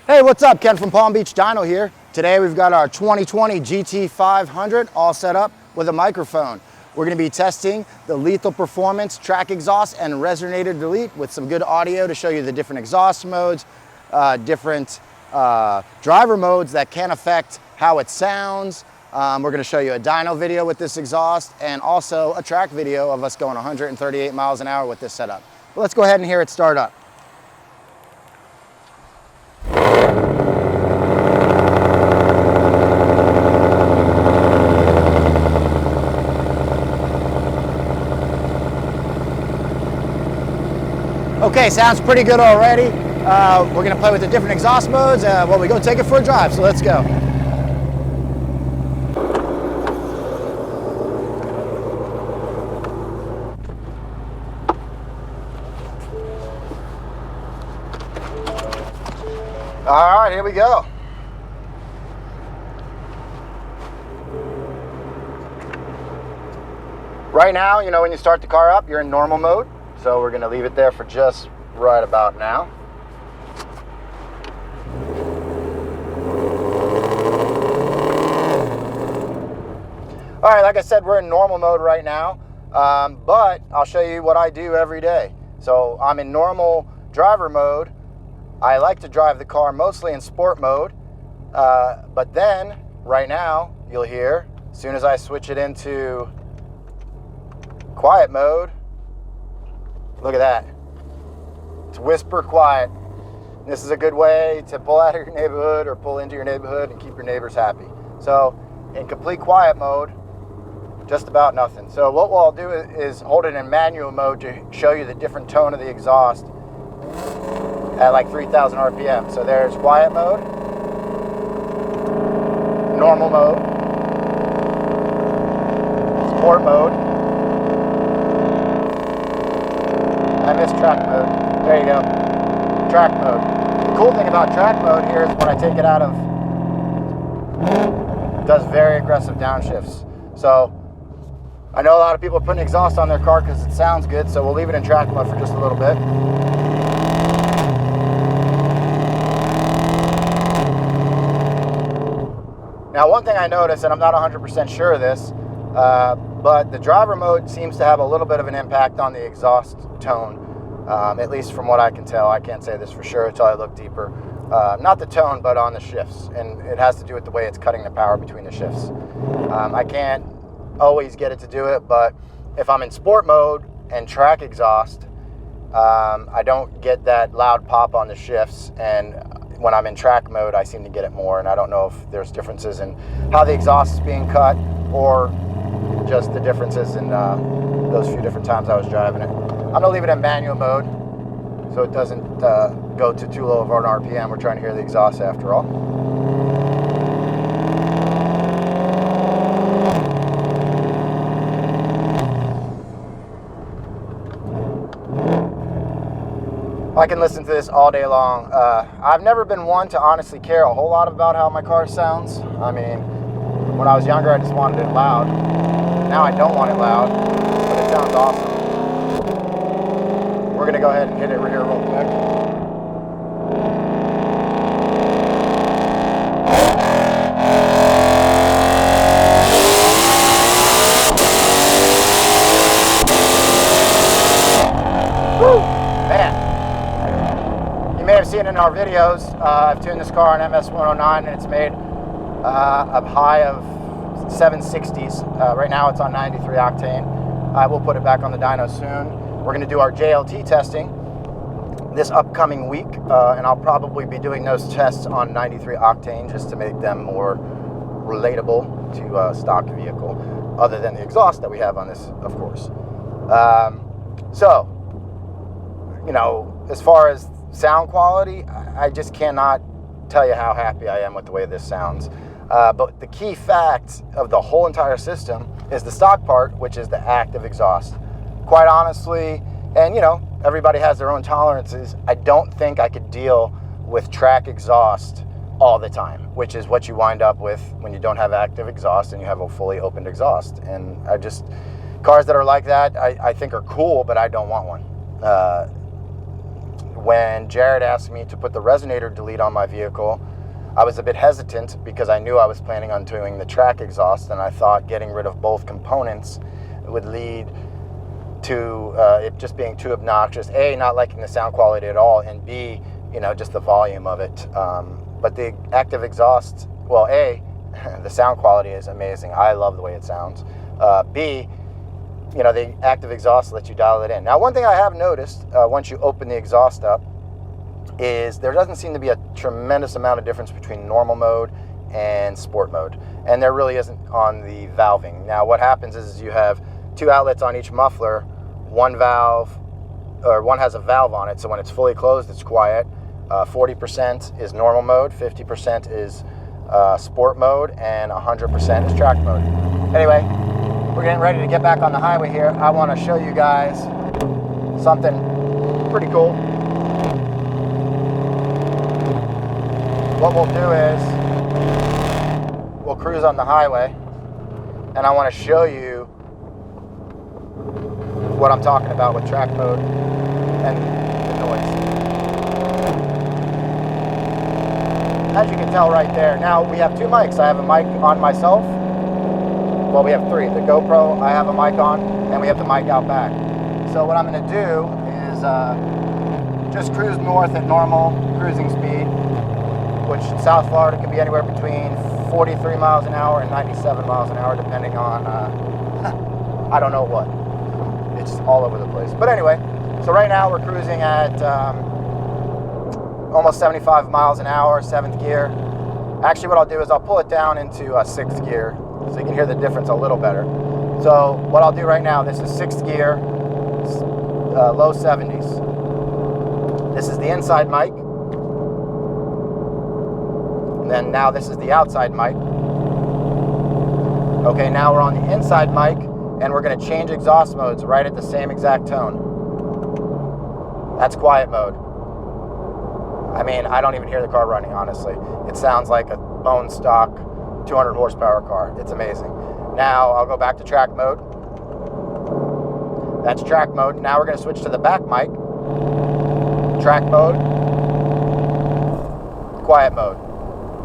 Hey, what's up? Ken from Palm Beach Dyno here. Today we've got our 2020 GT500 all set up with a microphone. We're going to be testing the Lethal Performance track exhaust and resonator delete with some good audio to show you the different exhaust modes, different driver modes that can affect how it sounds. We're going to show you a dyno video with this exhaust and also a track video of us going 138 miles an hour with this setup. But let's go ahead and hear it start up. Okay, sounds pretty good already. We're gonna play with the different exhaust modes. Well, we go take it for a drive, so let's go. All right, here we go. Right now, you know, when you start the car up, you're in normal mode. So we're going to leave it there for just right about now. All right, like I said, we're in normal mode right now, but I'll show you what I do every day. So I'm in normal driver mode. I like to drive the car mostly in sport mode, but then right now you'll hear, as soon as I switch it into quiet mode, look at that. It's whisper quiet. This is a good way to pull out of your neighborhood or pull into your neighborhood and keep your neighbors happy. So in complete quiet mode, just about nothing. So what we'll do is hold it in manual mode to show you the different tone of the exhaust at like 3,000 RPM. So there's quiet mode, normal mode, sport mode, I missed track mode. There you go. Track mode. The cool thing about track mode here is when I take it out of, it does very aggressive downshifts. So I know a lot of people are putting exhaust on their car because it sounds good, so we'll leave it in track mode for just a little bit. Now, one thing I noticed, and I'm not 100% sure of this, but the driver mode seems to have a little bit of an impact on the exhaust tone, at least from what I can tell. I can't say this for sure until I look deeper. Not the tone, but on the shifts, and it has to do with the way it's cutting the power between the shifts. I can't always get it to do it, but if I'm in sport mode and track exhaust, I don't get that loud pop on the shifts, and when I'm in track mode, I seem to get it more, and I don't know if there's differences in how the exhaust is being cut or just the differences in those few different times I was driving it. I'm gonna leave it in manual mode so it doesn't go to too low of an RPM. We're trying to hear the exhaust after all. I can listen to this all day long. I've never been one to honestly care a whole lot about how my car sounds. I mean, when I was younger, I just wanted it loud. Now I don't want it loud, but it sounds awesome. We're gonna go ahead and hit it here real quick. Woo! Man. You may have seen in our videos, I've tuned this car on MS109 and it's made a high of 760s. Right now it's on 93 octane. I will put it back on the dyno soon. We're going to do our JLT testing this upcoming week, and I'll probably be doing those tests on 93 octane just to make them more relatable to a stock vehicle, other than the exhaust that we have on this, of course. So, you know, as far as sound quality, I just cannot tell you how happy I am with the way this sounds. But the key fact of the whole entire system is the stock part, which is the active exhaust. Quite honestly, and you know, everybody has their own tolerances, I don't think I could deal with track exhaust all the time, which is what you wind up with when you don't have active exhaust and you have a fully opened exhaust. And cars that are like that, I think are cool, but I don't want one. when Jared asked me to put the resonator delete on my vehicle, I was a bit hesitant because I knew I was planning on doing the track exhaust, and I thought getting rid of both components would lead to it just being too obnoxious. A, not liking the sound quality at all, and B, you know, just the volume of it. But the active exhaust, well, A, the sound quality is amazing. I love the way it sounds. B, you know, the active exhaust lets you dial it in. Now, one thing I have noticed once you open the exhaust up is there doesn't seem to be a tremendous amount of difference between normal mode and sport mode. And there really isn't on the valving. Now, what happens is you have 2 outlets on each muffler, one has a valve on it, so when it's fully closed, it's quiet. 40% is normal mode, 50% is sport mode, and 100% is track mode. Anyway, we're getting ready to get back on the highway here. I want to show you guys something pretty cool. What we'll do is we'll cruise on the highway, and I want to show you what I'm talking about with track mode and the noise. As you can tell right there, now we have 2 mics. I have a mic on myself. Well, we have 3. The GoPro, I have a mic on, and we have the mic out back. So what I'm going to do is just cruise north at normal cruising speed, which in South Florida can be anywhere between 43 miles an hour and 97 miles an hour, depending on, I don't know what. It's all over the place. But anyway, so right now we're cruising at almost 75 miles an hour, 7th gear. Actually, what I'll do is I'll pull it down into 6th gear so you can hear the difference a little better. So what I'll do right now, this is 6th gear, low 70s. This is the inside mic. And then now this is the outside mic. Okay, now we're on the inside mic, and we're going to change exhaust modes right at the same exact tone. That's quiet mode. I mean, I don't even hear the car running, honestly. It sounds like a bone stock 200 horsepower car. It's amazing. Now I'll go back to track mode. That's track mode. Now we're going to switch to the back mic. Track mode. Quiet mode.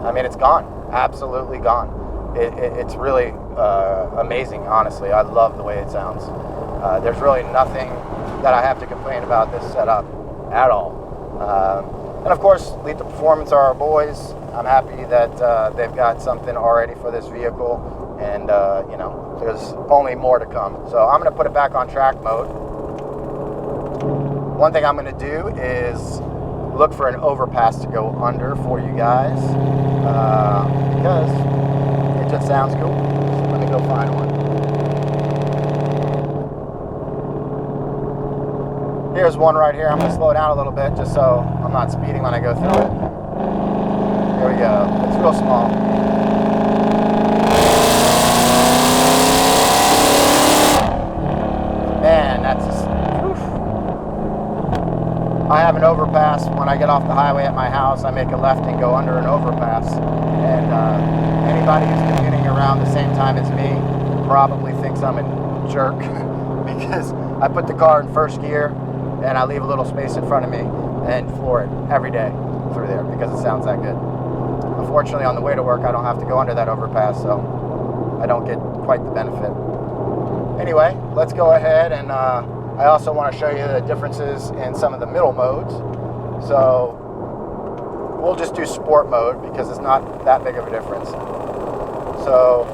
I mean, it's gone. Absolutely gone. It's really amazing, honestly. I love the way it sounds. There's really nothing that I have to complain about this setup at all. And of course, Lethal Performance are our boys. I'm happy that they've got something already for this vehicle, and you know, there's only more to come. So I'm going to put it back on track mode. One thing I'm going to do is look for an overpass to go under for you guys, because it just sounds cool. So let me go find one. Here's one right here. I'm going to slow down a little bit just so I'm not speeding when I go through it. There we go. It's real small. Man, that's just, oof. I have an overpass. When I get off the highway at my house, I make a left and go under an overpass. And anybody who's commuting around the same time as me probably thinks I'm a jerk because I put the car in 1st gear and I leave a little space in front of me and floor it every day through there because it sounds that good. Unfortunately, on the way to work, I don't have to go under that overpass, so I don't get quite the benefit. Anyway, let's go ahead, and I also want to show you the differences in some of the middle modes. So we'll just do sport mode because it's not that big of a difference. So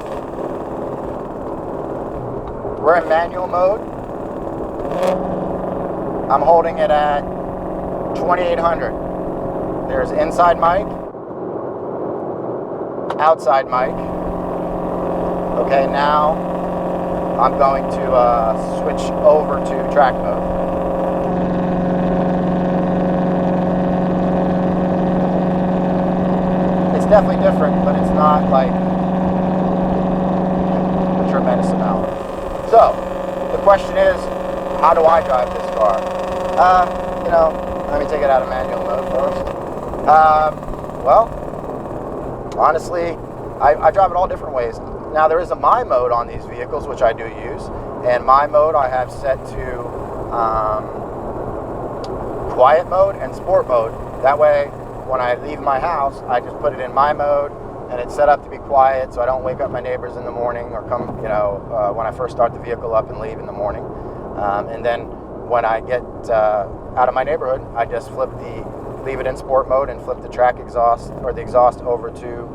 we're in manual mode. I'm holding it at 2800. There's inside mic, outside mic. Okay, now I'm going to switch over to track mode. It's definitely different, but it's not like a tremendous amount. So the question is, how do I drive this car? You know, let me take it out of manual mode first. Well, honestly, I drive it all different ways. Now, there is a my mode on these vehicles, which I do use. And my mode I have set to quiet mode and sport mode. That way, when I leave my house, I just put it in my mode, and it's set up to be quiet, so I don't wake up my neighbors in the morning or come, when I first start the vehicle up and leave in the morning. And then when I get out of my neighborhood, I just leave it in sport mode and flip the track exhaust or the exhaust over to,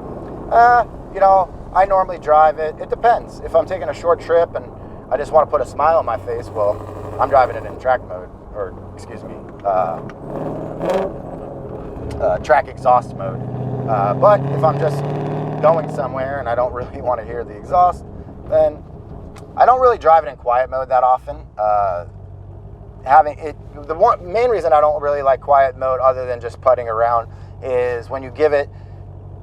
I normally drive it. It depends. If I'm taking a short trip and I just want to put a smile on my face, well, I'm driving it in track mode, or excuse me, track exhaust mode. But if I'm just going somewhere and I don't really want to hear the exhaust, then I don't really drive it in quiet mode that often. Main reason I don't really like quiet mode, other than just putting around, is when you give it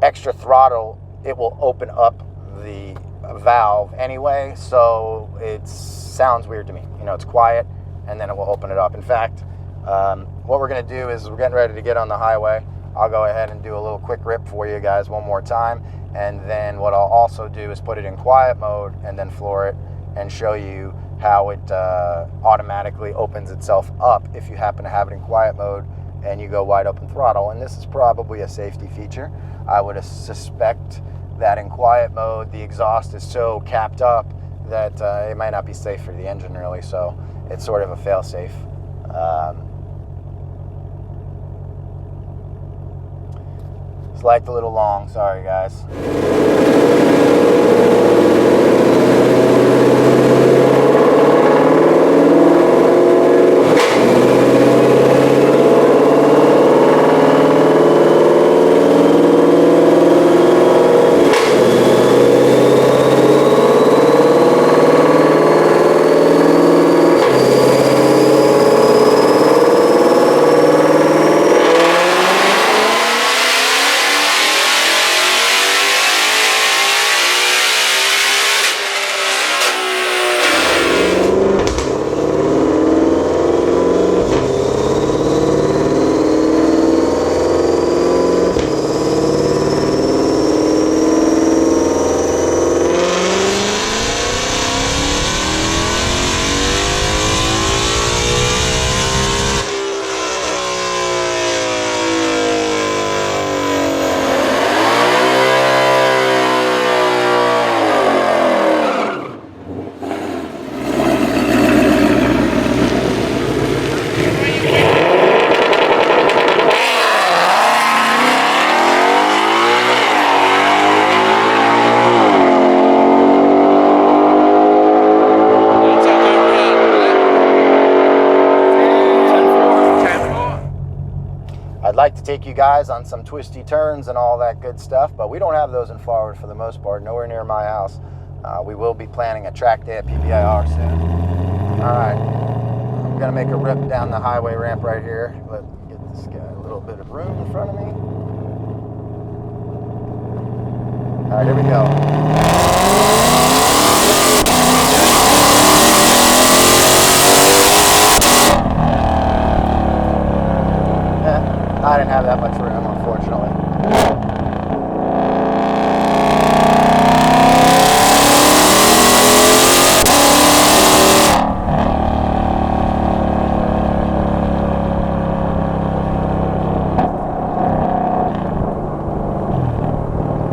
extra throttle, it will open up the valve anyway, so it sounds weird to me. It's quiet, and then it will open it up. In fact, what we're going to do is we're getting ready to get on the highway. I'll go ahead and do a little quick rip for you guys one more time, and then what I'll also do is put it in quiet mode and then floor it and show you how it automatically opens itself up if you happen to have it in quiet mode and you go wide open throttle. And this is probably a safety feature. I would suspect that in quiet mode the exhaust is so capped up that it might not be safe for the engine really, so it's sort of a fail-safe. Select a little long, sorry guys. I'd like to take you guys on some twisty turns and all that good stuff, but we don't have those in Florida for the most part, nowhere near my house. We will be planning a track day at PBIR soon. All right, I'm gonna make a rip down the highway ramp right here. Let's get this guy a little bit of room in front of me. All right, here we go. I didn't have that much room, unfortunately.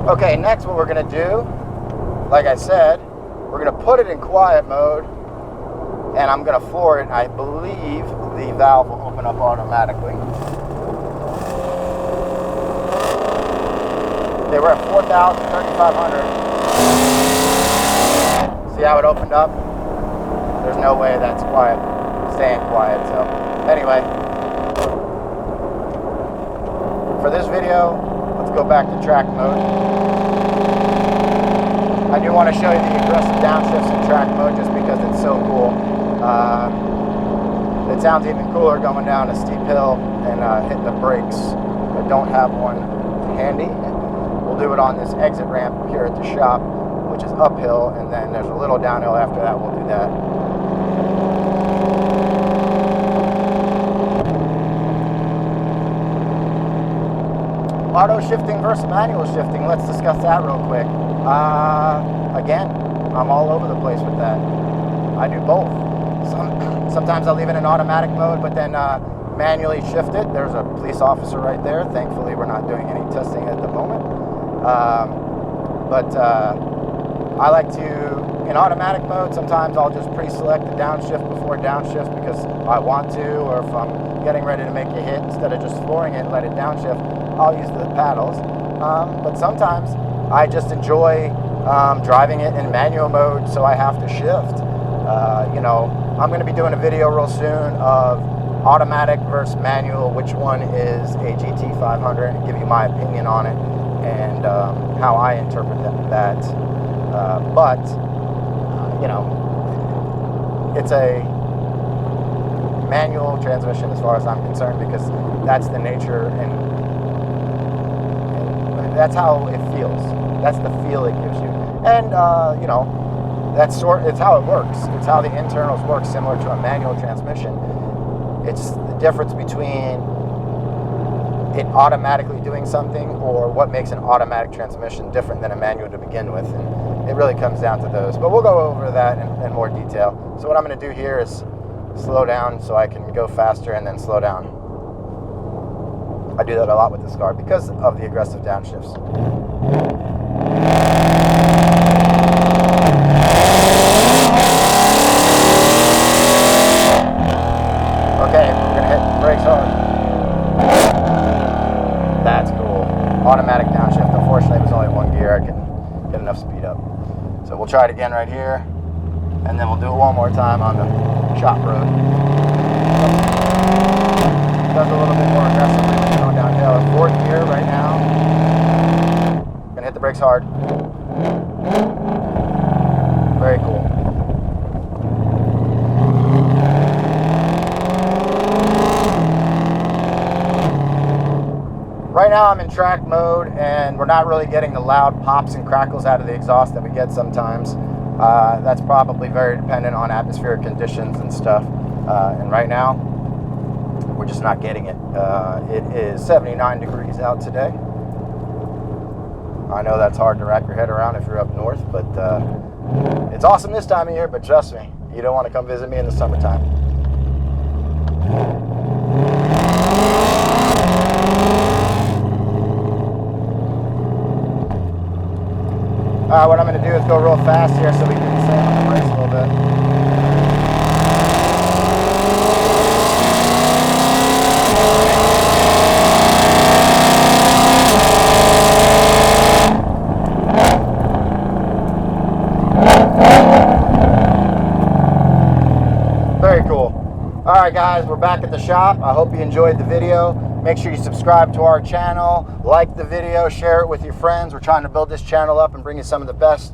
Okay, next what we're going to do, like I said, we're going to put it in quiet mode, and I'm going to floor it. I believe the valve will open up automatically. They were at 4,000, 3,500. See how it opened up? There's no way that's quiet, staying quiet. So anyway, for this video, let's go back to track mode. I do want to show you the aggressive downshifts in track mode just because it's so cool. It sounds even cooler going down a steep hill and hitting the brakes. I don't have one handy. We'll do it on this exit ramp here at the shop, which is uphill, and then there's a little downhill after that. We'll do that. Auto shifting versus manual shifting. Let's discuss that real quick. Again, I'm all over the place with that. I do both. Sometimes I'll leave it in automatic mode, but then manually shift it. There's a police officer right there. Thankfully, we're not doing any testing at the moment. I like to, in automatic mode, sometimes I'll just pre-select the downshift before downshift because I want to, or if I'm getting ready to make a hit, instead of just flooring it and let it downshift, I'll use the paddles. But sometimes I just enjoy driving it in manual mode, so I have to shift. You know, I'm going to be doing a video real soon of automatic versus manual, which one is a GT500, and give you my opinion on it and how I interpret that. You know, it's a manual transmission as far as I'm concerned, because that's the nature and that's how it feels. That's the feel it gives you. And, you know, it's how it works. It's how the internals work, similar to a manual transmission. It's the difference between it automatically doing something or what makes an automatic transmission different than a manual to begin with. And it really comes down to those. But we'll go over that in more detail. So what I'm going to do here is slow down so I can go faster and then slow down. I do that a lot with this car because of the aggressive downshifts. Okay, we're gonna hit the brakes hard. That's cool. Automatic downshift. Unfortunately, it was only one gear. I can get enough speed up. So we'll try it again right here, and then we'll do it one more time on the shop road. Does a little bit more aggressively than going downhill. Fourth gear right now. Gonna hit the brakes hard. Very cool. Right now I'm in track mode, and we're not really getting the loud pops and crackles out of the exhaust that we get sometimes. That's probably very dependent on atmospheric conditions and stuff. And right now, we're just not getting it. It is 79 degrees out today. I know that's hard to wrap your head around if you're up north, but it's awesome this time of year, but trust me, you don't want to come visit me in the summertime. What I'm going to do is go real fast here so we can slam on the brakes a little bit. Very cool. All right, guys, we're back at the shop. I hope you enjoyed the video. Make sure you subscribe to our channel, like the video, share it with your friends. We're trying to build this channel up and bring you some of the best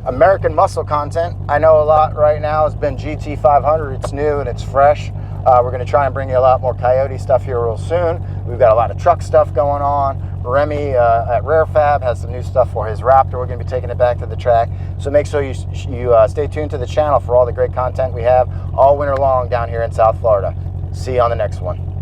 American muscle content. I know a lot right now has been GT500. It's new and it's fresh. We're going to try and bring you a lot more Coyote stuff here real soon. We've got a lot of truck stuff going on. Remy at Rarefab has some new stuff for his Raptor. We're going to be taking it back to the track. So make sure you stay tuned to the channel for all the great content we have all winter long down here in South Florida. See you on the next one.